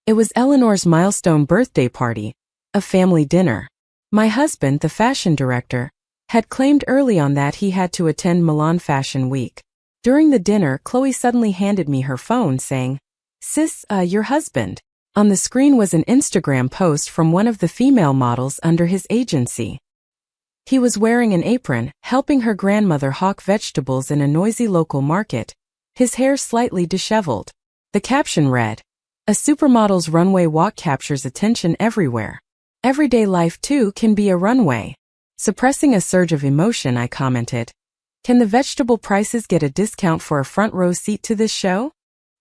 It was Eleanor's milestone birthday party, a family dinner. My husband, the fashion director, had claimed early on that he had to attend Milan Fashion Week. During the dinner, Chloe suddenly handed me her phone saying, "Sis, your husband." On the screen was an Instagram post from one of the female models under his agency. He was wearing an apron, helping her grandmother hawk vegetables in a noisy local market, his hair slightly disheveled. The caption read, "A supermodel's runway walk captures attention everywhere. Everyday life too can be a runway." Suppressing a surge of emotion, I commented, "Can the vegetable prices get a discount for a front row seat to this show?"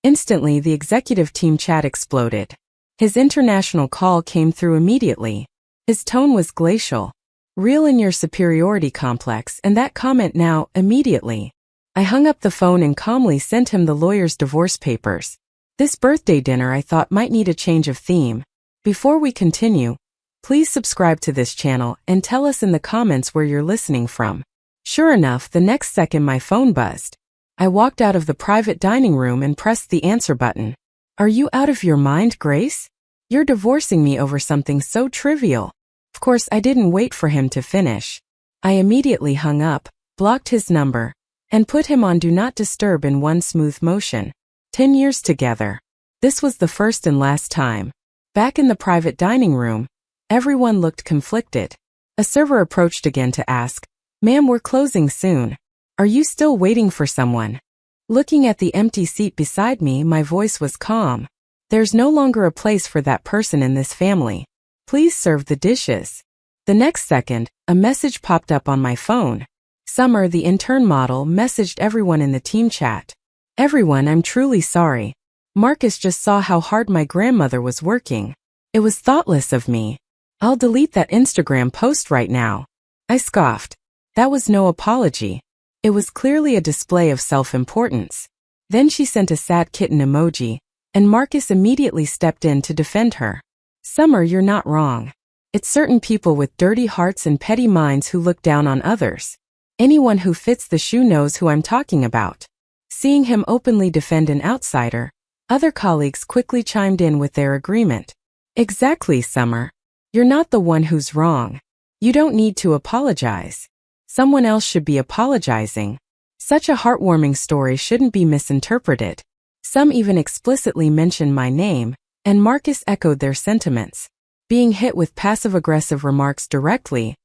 Instantly, the executive team chat exploded. His international call came through immediately. His tone was glacial. "Reel in your superiority complex and that comment now, immediately." I hung up the phone and calmly sent him the lawyer's divorce papers. This birthday dinner I thought might need a change of theme. Before we continue, please subscribe to this channel and tell us in the comments where you're listening from. Sure enough, the next second my phone buzzed. I walked out of the private dining room and pressed the answer button. "Are you out of your mind, Grace? You're divorcing me over something so trivial." Of course, I didn't wait for him to finish. I immediately hung up, blocked his number, and put him on Do Not Disturb in one smooth motion. 10 years together. This was the first and last time. Back in the private dining room, everyone looked conflicted. A server approached again to ask, "Ma'am, we're closing soon. Are you still waiting for someone?" Looking at the empty seat beside me, my voice was calm. "There's no longer a place for that person in this family. Please serve the dishes." The next second, a message popped up on my phone. Summer, the intern model, messaged everyone in the team chat. "Everyone, I'm truly sorry. Marcus just saw how hard my grandmother was working. It was thoughtless of me. I'll delete that Instagram post right now." I scoffed. That was no apology. It was clearly a display of self-importance. Then she sent a sad kitten emoji, and Marcus immediately stepped in to defend her. "Summer, you're not wrong. It's certain people with dirty hearts and petty minds who look down on others. Anyone who fits the shoe knows who I'm talking about." Seeing him openly defend an outsider, other colleagues quickly chimed in with their agreement. "Exactly, Summer. You're not the one who's wrong. You don't need to apologize. Someone else should be apologizing. Such a heartwarming story shouldn't be misinterpreted." Some even explicitly mentioned my name, and Marcus echoed their sentiments. Being hit with passive-aggressive remarks directly,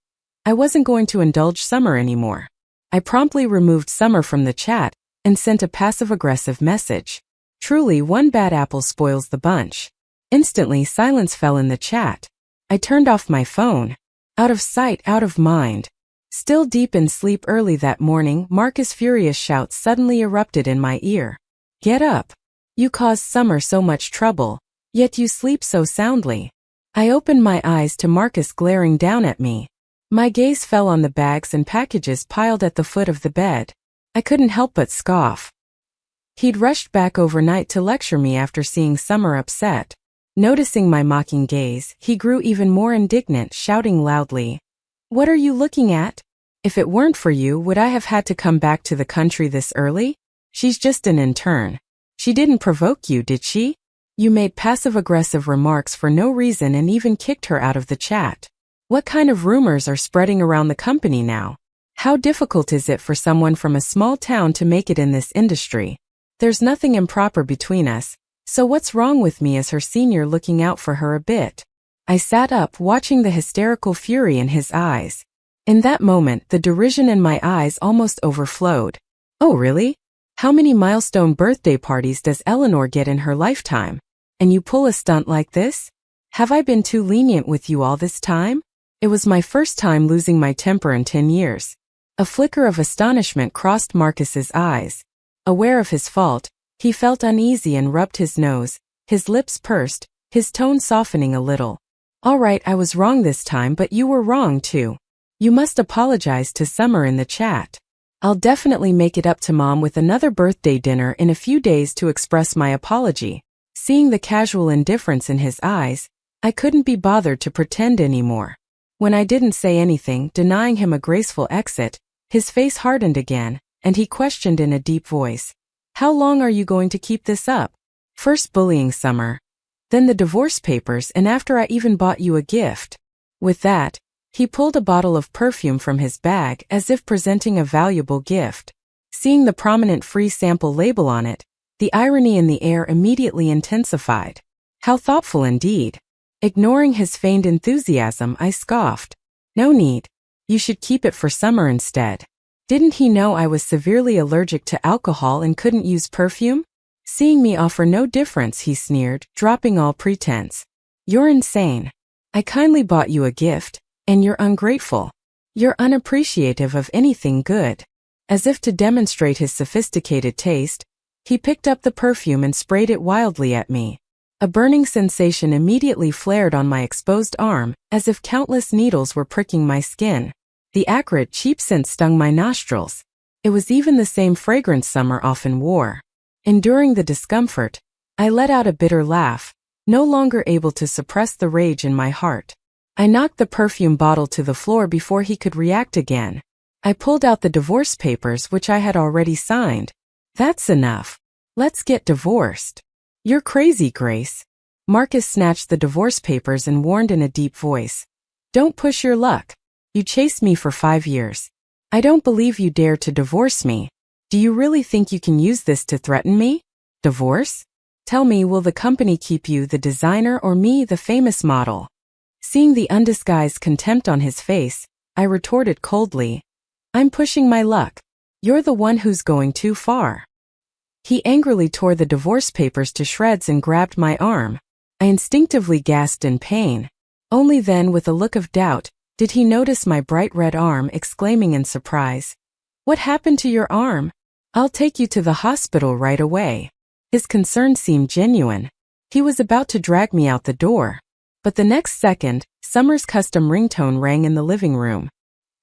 I wasn't going to indulge Summer anymore. I promptly removed Summer from the chat and sent a passive-aggressive message. Truly, one bad apple spoils the bunch. Instantly, silence fell in the chat. I turned off my phone. Out of sight, out of mind. Still deep in sleep early that morning, Marcus' furious shouts suddenly erupted in my ear. "Get up. You caused Summer so much trouble, yet you sleep so soundly." I opened my eyes to Marcus glaring down at me. My gaze fell on the bags and packages piled at the foot of the bed. I couldn't help but scoff. He'd rushed back overnight to lecture me after seeing Summer upset. Noticing my mocking gaze, he grew even more indignant, shouting loudly, "What are you looking at? If it weren't for you, would I have had to come back to the country this early? She's just an intern. She didn't provoke you, did she? You made passive-aggressive remarks for no reason and even kicked her out of the chat. What kind of rumors are spreading around the company now? How difficult is it for someone from a small town to make it in this industry? There's nothing improper between us, so what's wrong with me as her senior looking out for her a bit?" I sat up, watching the hysterical fury in his eyes. In that moment, the derision in my eyes almost overflowed. "Oh really? How many milestone birthday parties does Eleanor get in her lifetime? And you pull a stunt like this? Have I been too lenient with you all this time?" It was my first time losing my temper in 10 years. A flicker of astonishment crossed Marcus's eyes. Aware of his fault, he felt uneasy and rubbed his nose, his lips pursed, his tone softening a little. "All right, I was wrong this time, but you were wrong too. You must apologize to Summer in the chat. I'll definitely make it up to Mom with another birthday dinner in a few days to express my apology." Seeing the casual indifference in his eyes, I couldn't be bothered to pretend anymore. When I didn't say anything, denying him a graceful exit, his face hardened again, and he questioned in a deep voice, "How long are you going to keep this up? First bullying Summer, then the divorce papers, and after I even bought you a gift." With that, he pulled a bottle of perfume from his bag as if presenting a valuable gift. Seeing the prominent free sample label on it, the irony in the air immediately intensified. How thoughtful indeed. Ignoring his feigned enthusiasm, I scoffed. "No need. You should keep it for summer instead." Didn't he know I was severely allergic to alcohol and couldn't use perfume? Seeing me offer no difference, he sneered, dropping all pretense. "You're insane. I kindly bought you a gift, and you're ungrateful. You're unappreciative of anything good." As if to demonstrate his sophisticated taste, he picked up the perfume and sprayed it wildly at me. A burning sensation immediately flared on my exposed arm, as if countless needles were pricking my skin. The acrid, cheap scent stung my nostrils. It was even the same fragrance Summer often wore. Enduring the discomfort, I let out a bitter laugh, no longer able to suppress the rage in my heart. I knocked the perfume bottle to the floor before he could react again. I pulled out the divorce papers, which I had already signed. "That's enough. Let's get divorced." "You're crazy, Grace." Marcus snatched the divorce papers and warned in a deep voice. "Don't push your luck. You chased me for 5 years. I don't believe you dare to divorce me. Do you really think you can use this to threaten me? Divorce? Tell me, will the company keep you, the designer, or me, the famous model?" Seeing the undisguised contempt on his face, I retorted coldly, "I'm pushing my luck. You're the one who's going too far." He angrily tore the divorce papers to shreds and grabbed my arm. I instinctively gasped in pain. Only then, with a look of doubt, did he notice my bright red arm, exclaiming in surprise, "What happened to your arm? I'll take you to the hospital right away." His concern seemed genuine. He was about to drag me out the door. But the next second, Summer's custom ringtone rang in the living room.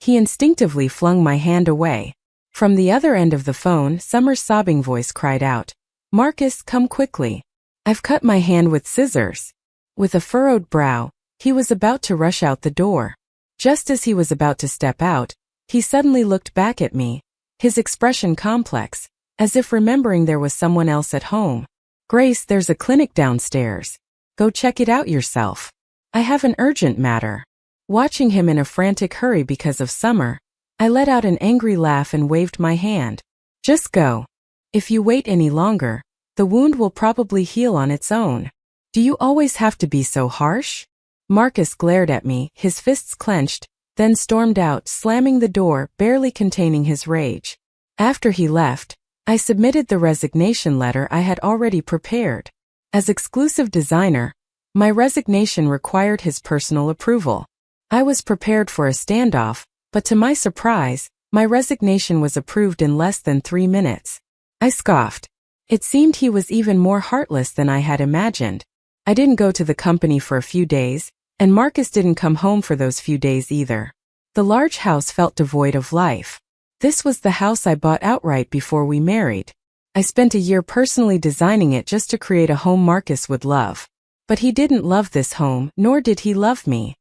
He instinctively flung my hand away. From the other end of the phone, Summer's sobbing voice cried out, "Marcus, come quickly. I've cut my hand with scissors." With a furrowed brow, he was about to rush out the door. Just as he was about to step out, he suddenly looked back at me, his expression complex, as if remembering there was someone else at home. "Grace, there's a clinic downstairs. Go check it out yourself. I have an urgent matter." Watching him in a frantic hurry because of Summer, I let out an angry laugh and waved my hand. "Just go. If you wait any longer, the wound will probably heal on its own. Do you always have to be so harsh?" Marcus glared at me, his fists clenched, then stormed out, slamming the door, barely containing his rage. After he left, I submitted the resignation letter I had already prepared. As exclusive designer, my resignation required his personal approval. I was prepared for a standoff, but to my surprise, my resignation was approved in less than 3 minutes. I scoffed. It seemed he was even more heartless than I had imagined. I didn't go to the company for a few days, and Marcus didn't come home for those few days either. The large house felt devoid of life. This was the house I bought outright before we married. I spent a year personally designing it just to create a home Marcus would love. But he didn't love this home, nor did he love me.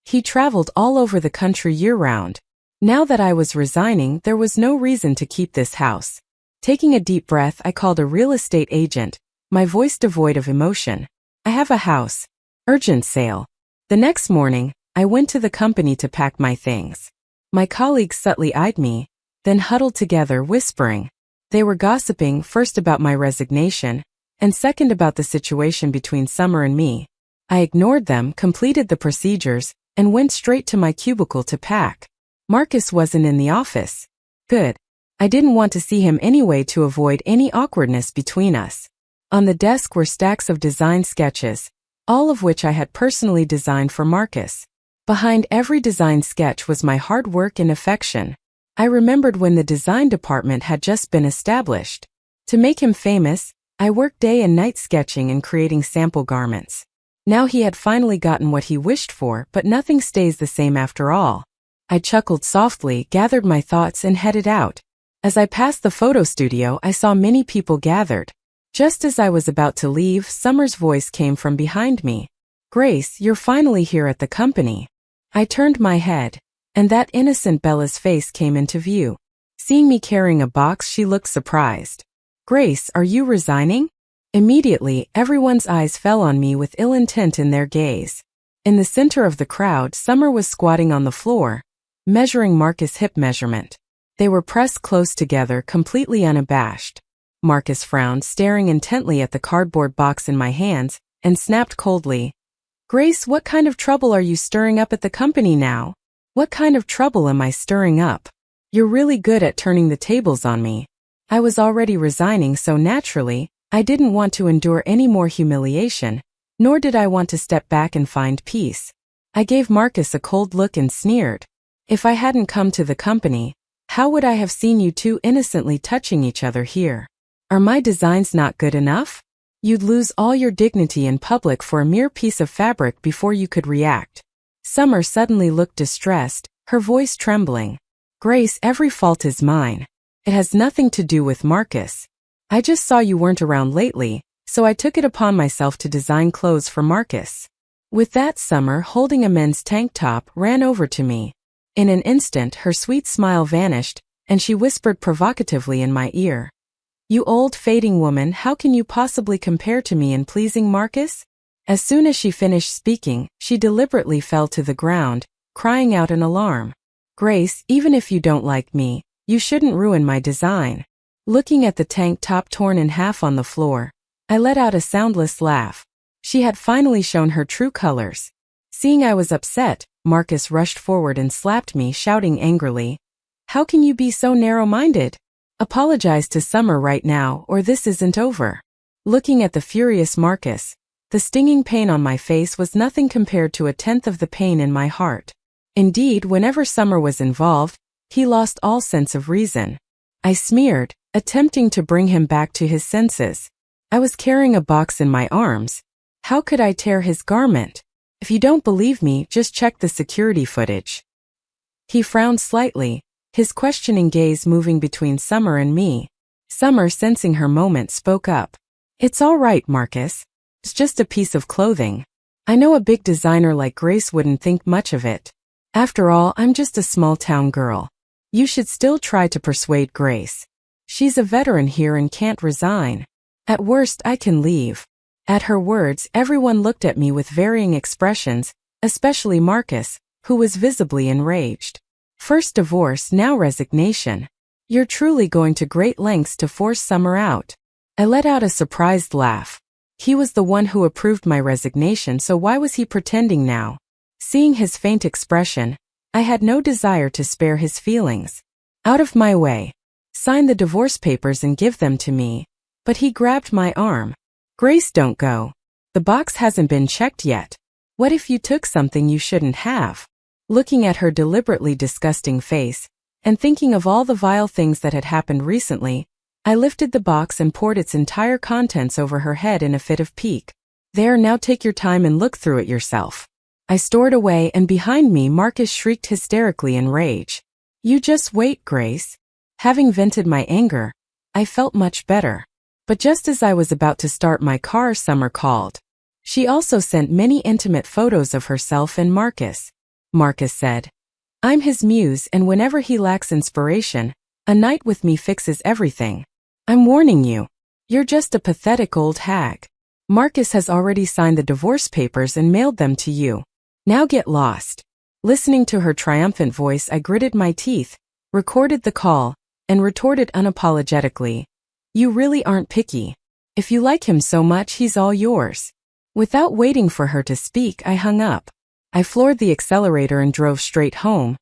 He traveled all over the country year-round. Now that I was resigning, there was no reason to keep this house. Taking a deep breath, I called a real estate agent, my voice devoid of emotion. "I have a house. Urgent sale." The next morning, I went to the company to pack my things. My colleagues subtly eyed me, then huddled together, whispering. They were gossiping, first about my resignation, and second about the situation between Summer and me. I ignored them, completed the procedures, and went straight to my cubicle to pack. Marcus wasn't in the office. Good. I didn't want to see him anyway to avoid any awkwardness between us. On the desk were stacks of design sketches, all of which I had personally designed for Marcus. Behind every design sketch was my hard work and affection. I remembered when the design department had just been established. To make him famous, I worked day and night sketching and creating sample garments. Now he had finally gotten what he wished for, but nothing stays the same after all. I chuckled softly, gathered my thoughts, and headed out. As I passed the photo studio, I saw many people gathered. Just as I was about to leave, Summer's voice came from behind me. "Grace, you're finally here at the company." I turned my head, and that innocent Bella's face came into view. Seeing me carrying a box, she looked surprised. "Grace, are you resigning?" Immediately, everyone's eyes fell on me with ill intent in their gaze. In the center of the crowd, Summer was squatting on the floor, measuring Marcus' hip measurement. They were pressed close together, completely unabashed. Marcus frowned, staring intently at the cardboard box in my hands, and snapped coldly, "Grace, what kind of trouble are you stirring up at the company now?" "What kind of trouble am I stirring up? You're really good at turning the tables on me." I was already resigning, so naturally, I didn't want to endure any more humiliation, nor did I want to step back and find peace. I gave Marcus a cold look and sneered. "If I hadn't come to the company, how would I have seen you two innocently touching each other here? Are my designs not good enough? You'd lose all your dignity in public for a mere piece of fabric before you could react." Summer suddenly looked distressed, her voice trembling. "Grace, every fault is mine. It has nothing to do with Marcus. I just saw you weren't around lately, so I took it upon myself to design clothes for Marcus." With that, Summer, holding a men's tank top, ran over to me. In an instant, her sweet smile vanished, and she whispered provocatively in my ear, "You old fading woman, how can you possibly compare to me in pleasing Marcus?" As soon as she finished speaking, she deliberately fell to the ground, crying out in alarm, "Grace, even if you don't like me, you shouldn't ruin my design." Looking at the tank top torn in half on the floor, I let out a soundless laugh. She had finally shown her true colors. Seeing I was upset, Marcus rushed forward and slapped me, shouting angrily, "How can you be so narrow-minded? Apologize to Summer right now, or this isn't over." Looking at the furious Marcus, the stinging pain on my face was nothing compared to a tenth of the pain in my heart. Indeed, whenever Summer was involved, he lost all sense of reason. I smeared, attempting to bring him back to his senses. I was carrying a box in my arms. How could I tear his garment? "If you don't believe me, just check the security footage." He frowned slightly, his questioning gaze moving between Summer and me. Summer, sensing her moment, spoke up. "It's all right, Marcus. It's just a piece of clothing. I know a big designer like Grace wouldn't think much of it. After all, I'm just a small-town girl. You should still try to persuade Grace. She's a veteran here and can't resign. At worst, I can leave." At her words, everyone looked at me with varying expressions, especially Marcus, who was visibly enraged. First divorce, now resignation. You're truly going to great lengths to force Summer out. I let out a surprised laugh. He was the one who approved my resignation, so why was he pretending now? Seeing his faint expression, I had no desire to spare his feelings. "Out of my way. Sign the divorce papers and give them to me." But he grabbed my arm. "Grace, don't go. The box hasn't been checked yet. What if you took something you shouldn't have?" Looking at her deliberately disgusting face, and thinking of all the vile things that had happened recently, I lifted the box and poured its entire contents over her head in a fit of pique. "There, now take your time and look through it yourself." I stored away, and behind me Marcus shrieked hysterically in rage. "You just wait, Grace." Having vented my anger, I felt much better. But just as I was about to start my car, Summer called. She also sent many intimate photos of herself and Marcus. Marcus said, "I'm his muse, and whenever he lacks inspiration, a night with me fixes everything. I'm warning you. You're just a pathetic old hag. Marcus has already signed the divorce papers and mailed them to you. Now get lost." Listening to her triumphant voice, I gritted my teeth, recorded the call, and retorted unapologetically, "You really aren't picky. If you like him so much, he's all yours." Without waiting for her to speak, I hung up. I floored the accelerator and drove straight home,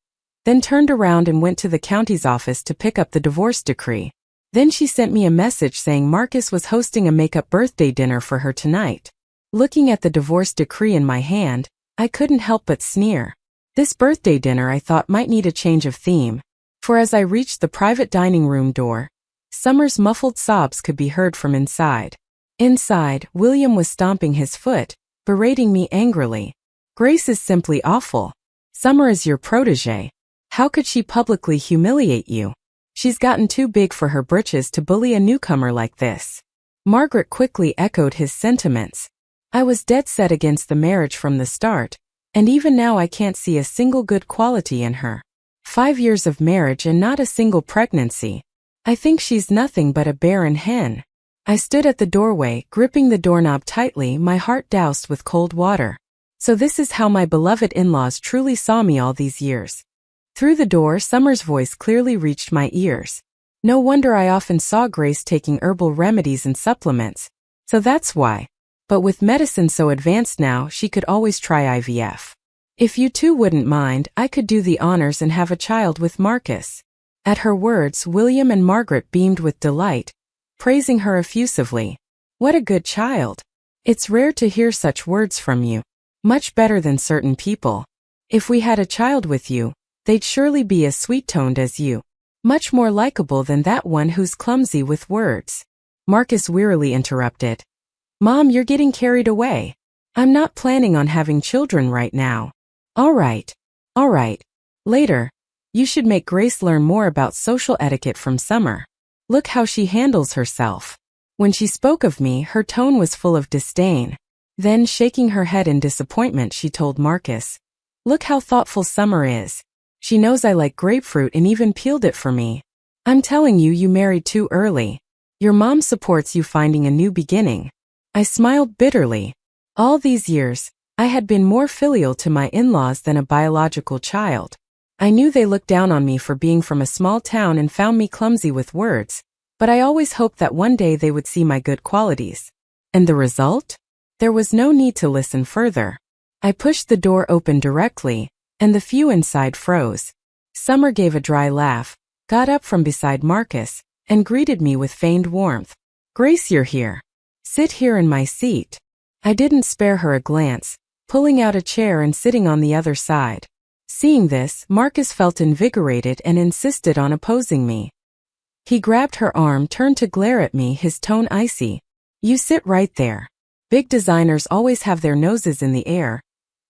then turned around and went to the county's office to pick up the divorce decree. Then she sent me a message saying Marcus was hosting a make-up birthday dinner for her tonight. Looking at the divorce decree in my hand, I couldn't help but sneer. This birthday dinner, I thought, might need a change of theme. For as I reached the private dining room door, Summer's muffled sobs could be heard from inside. Inside, William was stomping his foot, berating me angrily. "Grace is simply awful. Summer is your protégé. How could she publicly humiliate you? She's gotten too big for her britches to bully a newcomer like this." Margaret quickly echoed his sentiments. "I was dead set against the marriage from the start, and even now I can't see a single good quality in her. 5 years of marriage and not a single pregnancy. I think she's nothing but a barren hen." I stood at the doorway, gripping the doorknob tightly, my heart doused with cold water. So this is how my beloved in-laws truly saw me all these years. Through the door, Summer's voice clearly reached my ears. No wonder I often saw Grace taking herbal remedies and supplements. So that's why. But with medicine so advanced now, she could always try IVF. If you two wouldn't mind, I could do the honors and have a child with Marcus. At her words, William and Margaret beamed with delight, praising her effusively. What a good child. It's rare to hear such words from you. Much better than certain people. If we had a child with you, they'd surely be as sweet-toned as you. Much more likable than that one who's clumsy with words. Marcus wearily interrupted. Mom, you're getting carried away. I'm not planning on having children right now. All right. Later. You should make Grace learn more about social etiquette from Summer. Look how she handles herself. When she spoke of me, her tone was full of disdain. Then, shaking her head in disappointment, she told Marcus, look how thoughtful Summer is. She knows I like grapefruit and even peeled it for me. I'm telling you, you married too early. Your mom supports you finding a new beginning. I smiled bitterly. All these years, I had been more filial to my in-laws than a biological child. I knew they looked down on me for being from a small town and found me clumsy with words, but I always hoped that one day they would see my good qualities. And the result? There was no need to listen further. I pushed the door open directly, and the few inside froze. Summer gave a dry laugh, got up from beside Marcus, and greeted me with feigned warmth. Grace, you're here. Sit here in my seat. I didn't spare her a glance, pulling out a chair and sitting on the other side. Seeing this, Marcus felt invigorated and insisted on opposing me. He grabbed her arm, turned to glare at me, his tone icy. You sit right there. Big designers always have their noses in the air,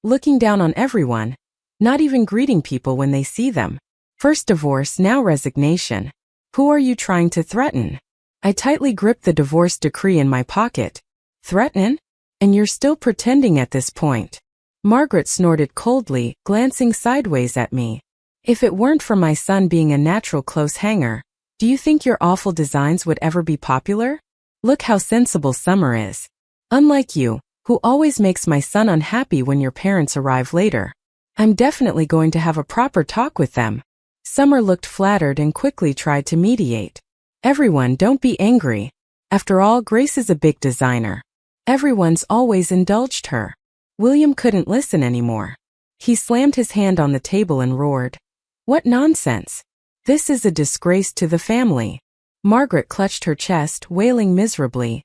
looking down on everyone, not even greeting people when they see them. First divorce, now resignation. Who are you trying to threaten? I tightly gripped the divorce decree in my pocket. Threaten? And you're still pretending at this point. Margaret snorted coldly, glancing sideways at me. If it weren't for my son being a natural close hanger, do you think your awful designs would ever be popular? Look how sensible Summer is. Unlike you, who always makes my son unhappy when your parents arrive later. I'm definitely going to have a proper talk with them. Summer looked flattered and quickly tried to mediate. Everyone, don't be angry. After all, Grace is a big designer. Everyone's always indulged her. William couldn't listen anymore. He slammed his hand on the table and roared. What nonsense! This is a disgrace to the family. Margaret clutched her chest, wailing miserably.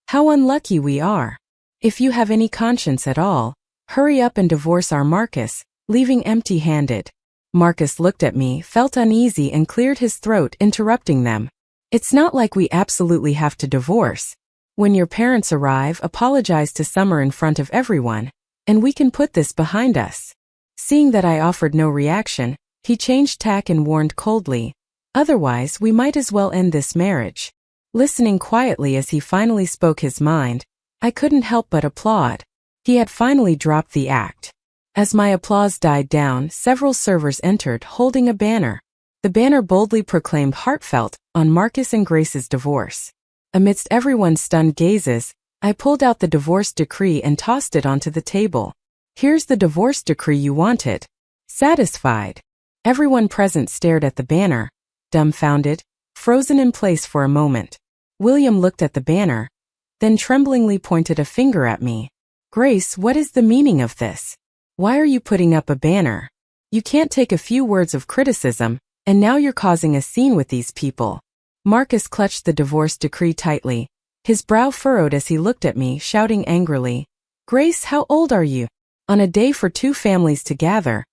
How unlucky we are. If you have any conscience at all, hurry up and divorce our Marcus, leaving empty-handed. Marcus looked at me, felt uneasy and cleared his throat, interrupting them. It's not like we absolutely have to divorce. When your parents arrive, apologize to Summer in front of everyone, and we can put this behind us. Seeing that I offered no reaction, he changed tack and warned coldly. Otherwise, we might as well end this marriage. Listening quietly as he finally spoke his mind, I couldn't help but applaud. He had finally dropped the act. As my applause died down, several servers entered holding a banner. The banner boldly proclaimed heartfelt on Marcus and Grace's divorce. Amidst everyone's stunned gazes, I pulled out the divorce decree and tossed it onto the table. Here's the divorce decree you wanted. Satisfied. Everyone present stared at the banner, dumbfounded, frozen in place for a moment. William looked at the banner, then tremblingly pointed a finger at me. Grace, what is the meaning of this? Why are you putting up a banner? You can't take a few words of criticism, and now you're causing a scene with these people. Marcus clutched the divorce decree tightly, his brow furrowed as he looked at me, shouting angrily. Grace, how old are you? On a day for two families to gather,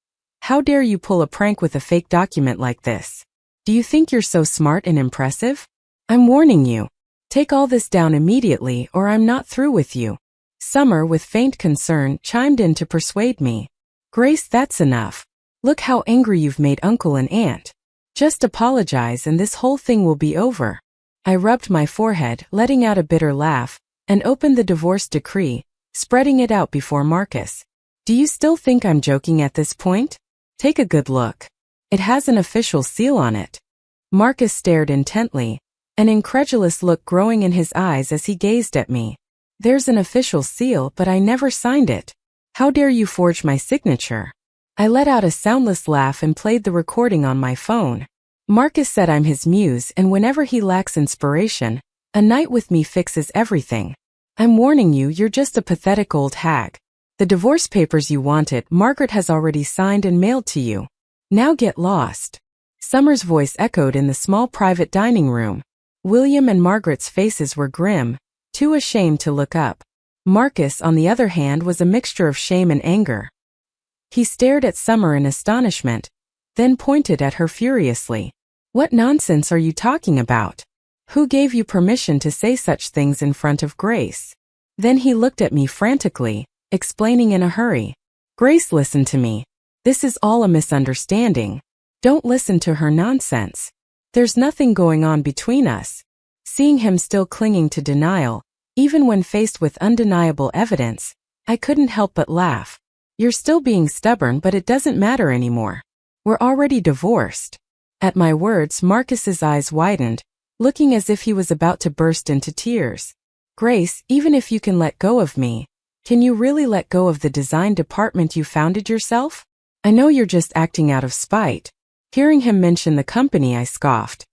how dare you pull a prank with a fake document like this? Do you think you're so smart and impressive? I'm warning you. Take all this down immediately or I'm not through with you. Summer, with faint concern, chimed in to persuade me. Grace, that's enough. Look how angry you've made Uncle and Aunt. Just apologize and this whole thing will be over. I rubbed my forehead, letting out a bitter laugh, and opened the divorce decree, spreading it out before Marcus. Do you still think I'm joking at this point? Take a good look. It has an official seal on it. Marcus stared intently, an incredulous look growing in his eyes as he gazed at me. There's an official seal, but I never signed it. How dare you forge my signature? I let out a soundless laugh and played the recording on my phone. Marcus said I'm his muse, and whenever he lacks inspiration, a night with me fixes everything. I'm warning you, you're just a pathetic old hag. The divorce papers you wanted, Margaret has already signed and mailed to you. Now get lost. Summer's voice echoed in the small private dining room. William and Margaret's faces were grim, too ashamed to look up. Marcus, on the other hand, was a mixture of shame and anger. He stared at Summer in astonishment, then pointed at her furiously. What nonsense are you talking about? Who gave you permission to say such things in front of Grace? Then he looked at me frantically, explaining in a hurry. Grace, listen to me. This is all a misunderstanding. Don't listen to her nonsense. There's nothing going on between us. Seeing him still clinging to denial, even when faced with undeniable evidence, I couldn't help but laugh. You're still being stubborn, but it doesn't matter anymore. We're already divorced. At my words, Marcus's eyes widened, looking as if he was about to burst into tears. Grace, even if you can let go of me, can you really let go of the design department you founded yourself? I know you're just acting out of spite. Hearing him mention the company, I scoffed.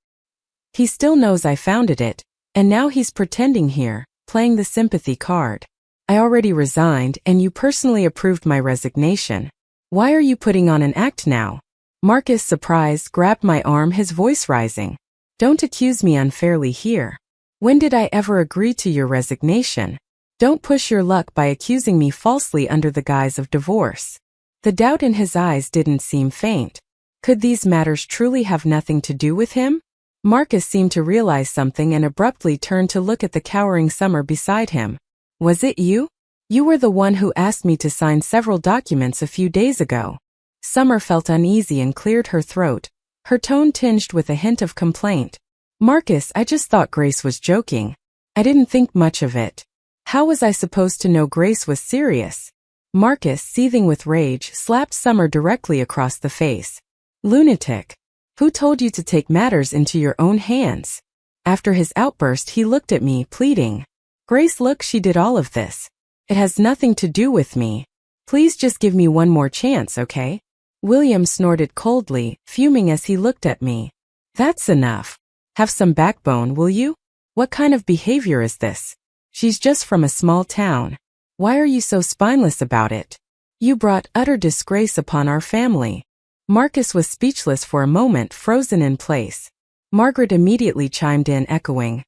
He still knows I founded it, and now he's pretending here, playing the sympathy card. I already resigned, and you personally approved my resignation. Why are you putting on an act now? Marcus, surprised, grabbed my arm, his voice rising. Don't accuse me unfairly here. When did I ever agree to your resignation? Don't push your luck by accusing me falsely under the guise of divorce. The doubt in his eyes didn't seem faint. Could these matters truly have nothing to do with him? Marcus seemed to realize something and abruptly turned to look at the cowering Summer beside him. Was it you? You were the one who asked me to sign several documents a few days ago. Summer felt uneasy and cleared her throat, her tone tinged with a hint of complaint. Marcus, I just thought Grace was joking. I didn't think much of it. How was I supposed to know Grace was serious? Marcus, seething with rage, slapped Summer directly across the face. Lunatic. Who told you to take matters into your own hands? After his outburst, he looked at me, pleading. Grace, look, she did all of this. It has nothing to do with me. Please just give me one more chance, okay? William snorted coldly, fuming as he looked at me. That's enough. Have some backbone, will you? What kind of behavior is this? She's just from a small town. Why are you so spineless about it? You brought utter disgrace upon our family. Marcus was speechless for a moment, frozen in place. Margaret immediately chimed in, echoing.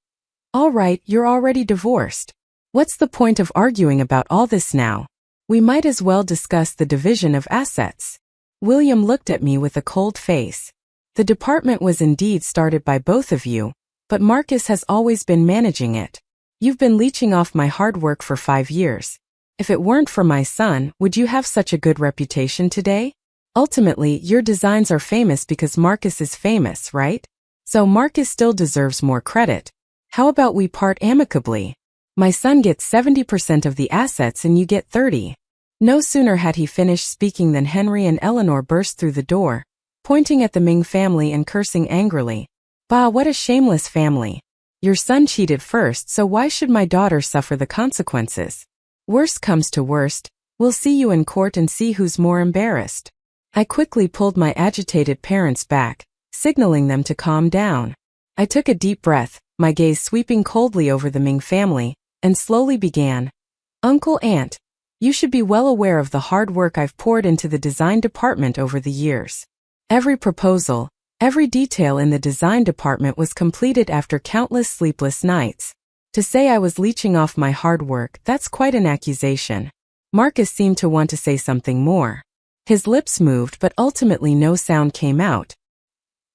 All right, you're already divorced. What's the point of arguing about all this now? We might as well discuss the division of assets. William looked at me with a cold face. The department was indeed started by both of you, but Marcus has always been managing it. You've been leeching off my hard work for 5 years. If it weren't for my son, would you have such a good reputation today? Ultimately, your designs are famous because Marcus is famous, right? So Marcus still deserves more credit. How about we part amicably? My son gets 70% of the assets and you get 30%. No sooner had he finished speaking than Henry and Eleanor burst through the door, pointing at the Ming family and cursing angrily. Bah, what a shameless family. Your son cheated first, so why should my daughter suffer the consequences? Worst comes to worst, we'll see you in court and see who's more embarrassed. I quickly pulled my agitated parents back, signaling them to calm down. I took a deep breath, my gaze sweeping coldly over the Ming family, and slowly began. Uncle, Aunt, you should be well aware of the hard work I've poured into the design department over the years. Every proposal, every detail in the design department was completed after countless sleepless nights. To say I was leeching off my hard work, that's quite an accusation. Marcus seemed to want to say something more. His lips moved, but ultimately no sound came out.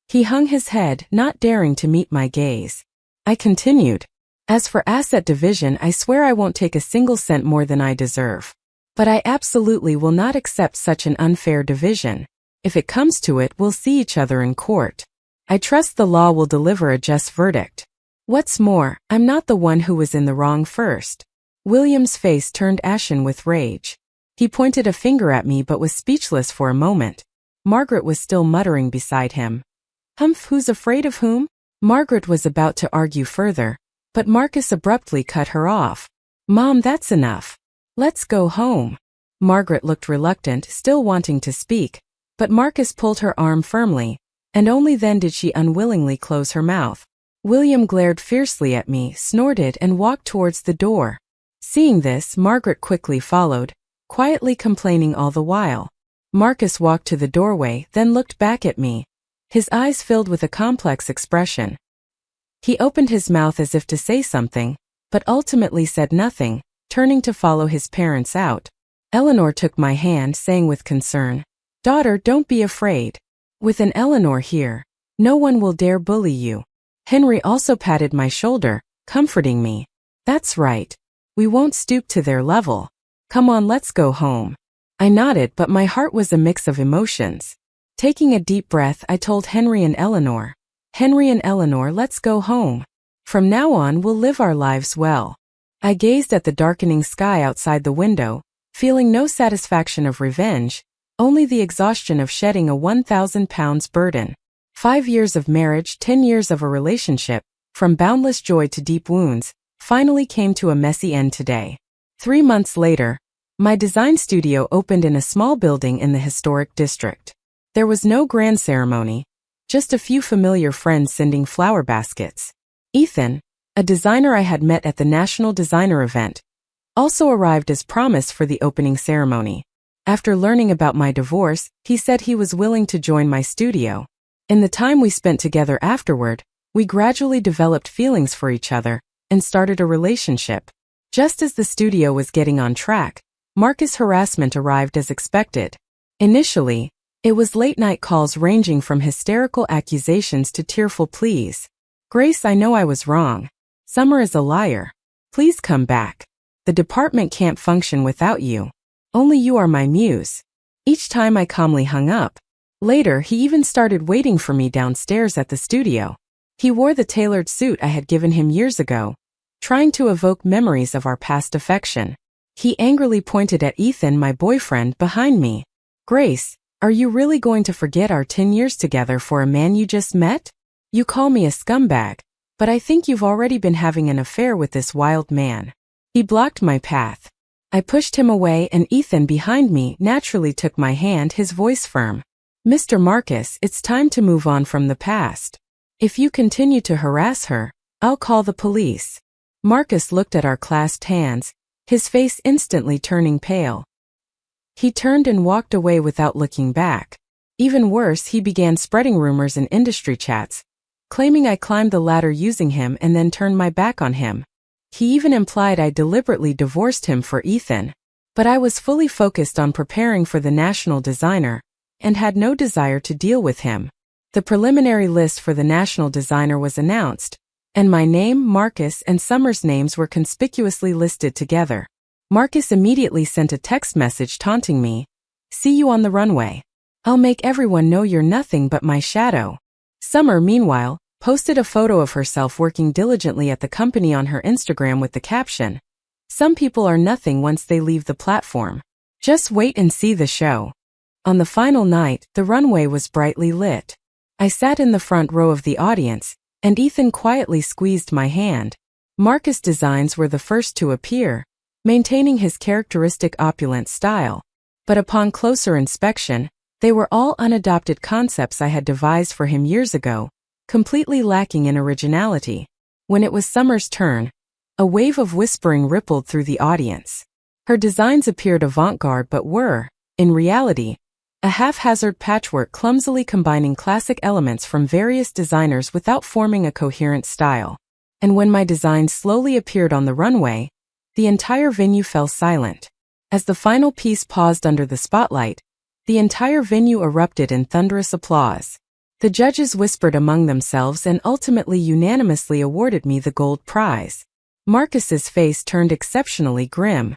He hung his head, not daring to meet my gaze. I continued. As for asset division, I swear I won't take a single cent more than I deserve. But I absolutely will not accept such an unfair division. If it comes to it, we'll see each other in court. I trust the law will deliver a just verdict. What's more, I'm not the one who was in the wrong first. William's face turned ashen with rage. He pointed a finger at me but was speechless for a moment. Margaret was still muttering beside him. Humph, who's afraid of whom? Margaret was about to argue further, but Marcus abruptly cut her off. "Mom, that's enough. Let's go home." Margaret looked reluctant, still wanting to speak, but Marcus pulled her arm firmly, and only then did she unwillingly close her mouth. William glared fiercely at me, snorted, and walked towards the door. Seeing this, Margaret quickly followed, quietly complaining all the while. Marcus walked to the doorway, then looked back at me, his eyes filled with a complex expression. He opened his mouth as if to say something, but ultimately said nothing, turning to follow his parents out. Eleanor took my hand, saying with concern, "Daughter, don't be afraid. With an Eleanor here, no one will dare bully you." Henry also patted my shoulder, comforting me. "That's right. We won't stoop to their level. Come on, let's go home." I nodded, but my heart was a mix of emotions. Taking a deep breath, I told Henry and Eleanor, "Henry and Eleanor, let's go home. From now on, we'll live our lives well." I gazed at the darkening sky outside the window, feeling no satisfaction of revenge, only the exhaustion of shedding a 1,000 pounds burden. 5 years of marriage, 10 years of a relationship, from boundless joy to deep wounds, finally came to a messy end today. 3 months later, my design studio opened in a small building in the historic district. There was no grand ceremony, just a few familiar friends sending flower baskets. Ethan, a designer I had met at the National Designer event, also arrived as promised for the opening ceremony. After learning about my divorce, he said he was willing to join my studio. In the time we spent together afterward, we gradually developed feelings for each other and started a relationship. Just as the studio was getting on track, Marcus' harassment arrived as expected. Initially, it was late-night calls ranging from hysterical accusations to tearful pleas. "Grace, I know I was wrong. Summer is a liar. Please come back. The department can't function without you. Only you are my muse." Each time I calmly hung up. Later, he even started waiting for me downstairs at the studio. He wore the tailored suit I had given him years ago, trying to evoke memories of our past affection. He angrily pointed at Ethan, my boyfriend, behind me. "Grace, are you really going to forget our 10 years together for a man you just met? You call me a scumbag, but I think you've already been having an affair with this wild man." He blocked my path. I pushed him away, and Ethan behind me naturally took my hand, his voice firm. "Mr. Marcus, it's time to move on from the past. If you continue to harass her, I'll call the police." Marcus looked at our clasped hands, his face instantly turning pale. He turned and walked away without looking back. Even worse, he began spreading rumors in industry chats, claiming I climbed the ladder using him and then turned my back on him. He even implied I deliberately divorced him for Ethan. But I was fully focused on preparing for the national designer, and had no desire to deal with him. The preliminary list for the national designer was announced, and my name, Marcus, and Summer's names were conspicuously listed together. Marcus immediately sent a text message taunting me, "See you on the runway. I'll make everyone know you're nothing but my shadow." Summer, meanwhile, posted a photo of herself working diligently at the company on her Instagram with the caption, "Some people are nothing once they leave the platform. Just wait and see the show." On the final night, the runway was brightly lit. I sat in the front row of the audience, and Ethan quietly squeezed my hand. Marcus' designs were the first to appear, maintaining his characteristic opulent style. But upon closer inspection, they were all unadopted concepts I had devised for him years ago, completely lacking in originality. When it was Summer's turn, a wave of whispering rippled through the audience. Her designs appeared avant-garde but were, in reality, a haphazard patchwork clumsily combining classic elements from various designers without forming a coherent style. And when my designs slowly appeared on the runway, the entire venue fell silent. As the final piece paused under the spotlight, the entire venue erupted in thunderous applause. The judges whispered among themselves and ultimately unanimously awarded me the gold prize. Marcus's face turned exceptionally grim.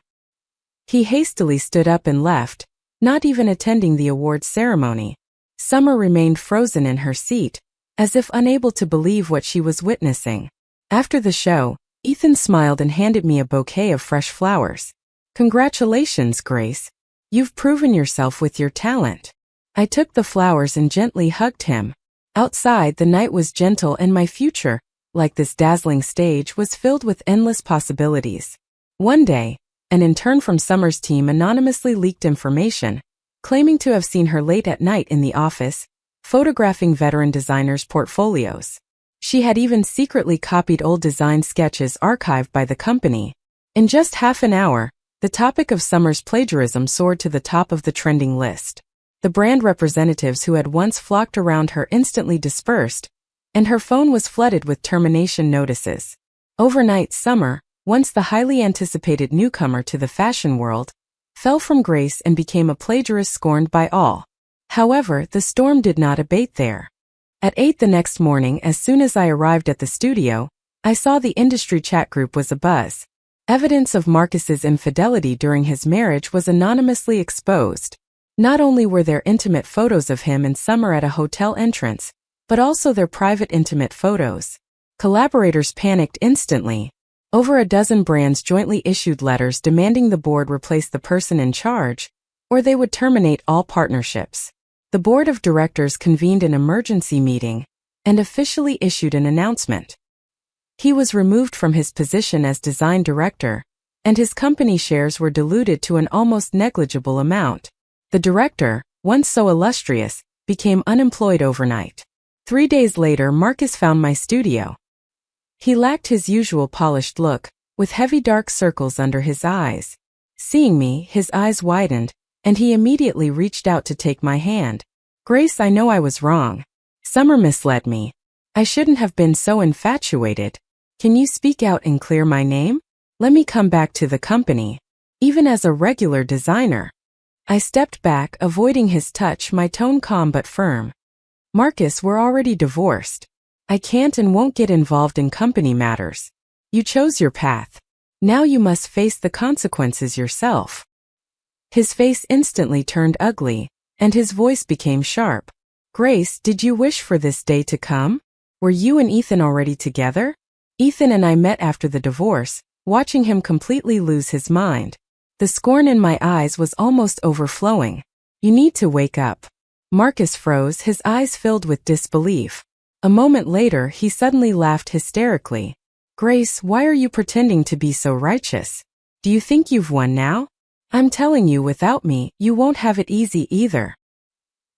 He hastily stood up and left, not even attending the awards ceremony. Summer remained frozen in her seat, as if unable to believe what she was witnessing. After the show, Ethan smiled and handed me a bouquet of fresh flowers. "Congratulations, Grace. You've proven yourself with your talent." I took the flowers and gently hugged him. Outside, the night was gentle and my future, like this dazzling stage, was filled with endless possibilities. One day, an intern from Summer's team anonymously leaked information, claiming to have seen her late at night in the office, photographing veteran designers' portfolios. She had even secretly copied old design sketches archived by the company. In just half an hour, the topic of Summer's plagiarism soared to the top of the trending list. The brand representatives who had once flocked around her instantly dispersed, and her phone was flooded with termination notices. Overnight, Summer, once the highly anticipated newcomer to the fashion world, fell from grace and became a plagiarist scorned by all. However, the storm did not abate there. At 8 the next morning, as soon as I arrived at the studio, I saw the industry chat group was abuzz. Evidence of Marcus's infidelity during his marriage was anonymously exposed. Not only were there intimate photos of him and Summer at a hotel entrance, but also their private intimate photos. Collaborators panicked instantly. Over a dozen brands jointly issued letters demanding the board replace the person in charge, or they would terminate all partnerships. The board of directors convened an emergency meeting and officially issued an announcement. He was removed from his position as design director, and his company shares were diluted to an almost negligible amount. The director, once so illustrious, became unemployed overnight. 3 days later, Marcus found my studio. He lacked his usual polished look, with heavy dark circles under his eyes. Seeing me, his eyes widened, and he immediately reached out to take my hand. "Grace, I know I was wrong. Summer misled me. I shouldn't have been so infatuated. Can you speak out and clear my name? Let me come back to the company, even as a regular designer." I stepped back, avoiding his touch, my tone calm but firm. "Marcus, we're already divorced. I can't and won't get involved in company matters. You chose your path. Now you must face the consequences yourself." His face instantly turned ugly, and his voice became sharp. "Grace, did you wish for this day to come? Were you and Ethan already together?" Ethan and I met after the divorce, watching him completely lose his mind. The scorn in my eyes was almost overflowing. "You need to wake up." Marcus froze, his eyes filled with disbelief. A moment later, he suddenly laughed hysterically. "Grace, why are you pretending to be so righteous? Do you think you've won now? I'm telling you, without me, you won't have it easy either."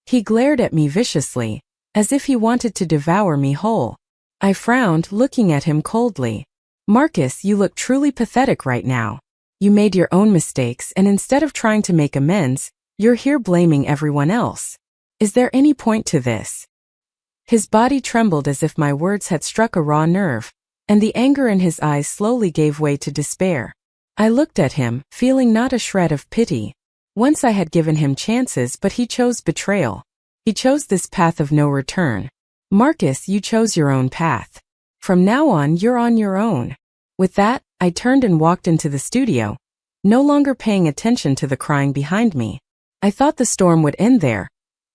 He glared at me viciously, as if he wanted to devour me whole. I frowned, looking at him coldly. "Marcus, you look truly pathetic right now. You made your own mistakes, and instead of trying to make amends, you're here blaming everyone else. Is there any point to this?" His body trembled as if my words had struck a raw nerve, and the anger in his eyes slowly gave way to despair. I looked at him, feeling not a shred of pity. Once I had given him chances, but he chose betrayal. He chose this path of no return. "Marcus, you chose your own path. From now on, you're on your own." With that, I turned and walked into the studio, no longer paying attention to the crying behind me. I thought the storm would end there,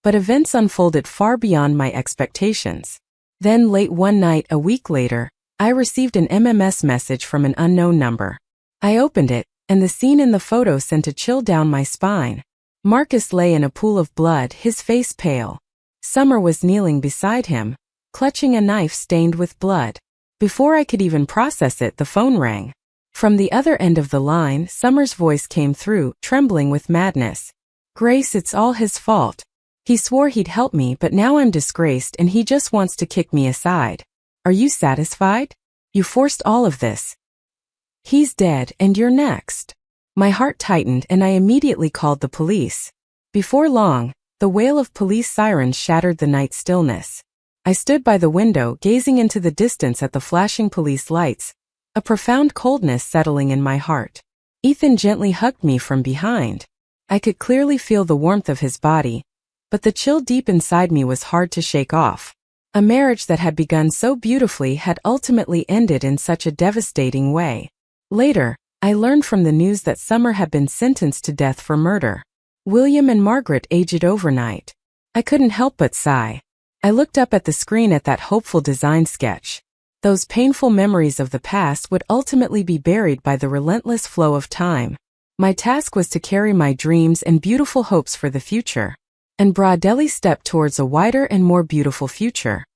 but events unfolded far beyond my expectations. Then late one night a week later, I received an MMS message from an unknown number. I opened it, and the scene in the photo sent a chill down my spine. Marcus lay in a pool of blood, his face pale. Summer was kneeling beside him, clutching a knife stained with blood. Before I could even process it, the phone rang. From the other end of the line, Summer's voice came through, trembling with madness. "Grace, it's all his fault. He swore he'd help me, but now I'm disgraced and he just wants to kick me aside. Are you satisfied? You forced all of this. He's dead and you're next." My heart tightened and I immediately called the police. Before long, the wail of police sirens shattered the night stillness. I stood by the window, gazing into the distance at the flashing police lights, a profound coldness settling in my heart. Ethan gently hugged me from behind. I could clearly feel the warmth of his body, but the chill deep inside me was hard to shake off. A marriage that had begun so beautifully had ultimately ended in such a devastating way. Later, I learned from the news that Summer had been sentenced to death for murder. William and Margaret aged overnight. I couldn't help but sigh. I looked up at the screen at that hopeful design sketch. Those painful memories of the past would ultimately be buried by the relentless flow of time. My task was to carry my dreams and beautiful hopes for the future. and Bradley stepped towards a wider and more beautiful future.